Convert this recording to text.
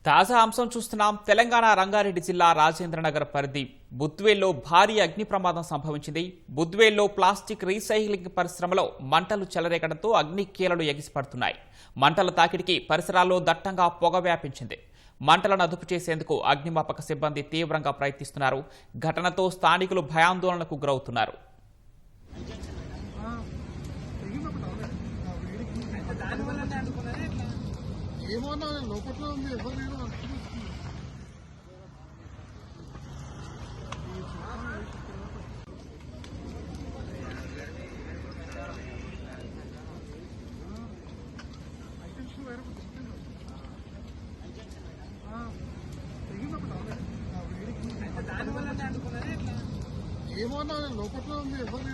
తాజా అంశం చూస్తున్నాం. తెలంగాణ రంగారెడ్డి జిల్లా రాజేంద్రనగర్ పరిధి బుద్వేల్లో భారీ అగ్ని ప్రమాదం సంభవించింది. బుద్వేల్లో ప్లాస్టిక్ రీసైక్లింగ్ పరిశ్రమలో మంటలు చెలరేగడంతో అగ్ని కీలలు ఎగిసిపడుతున్నాయి. మంటల తాకిడికి పరిసరాల్లో దట్టంగా పొగ వ్యాపించింది. మంటలను అదుపు చేసేందుకు అగ్నిమాపక సిబ్బంది తీవ్రంగా ప్రయత్నిస్తున్నారు. ఘటనతో స్థానికులు భయాందోళనకు గురవుతున్నారు. ఏమన్నా లోపల ఉంది ఎవరు ఏమన్నా లోపల ఉంది ఎవరు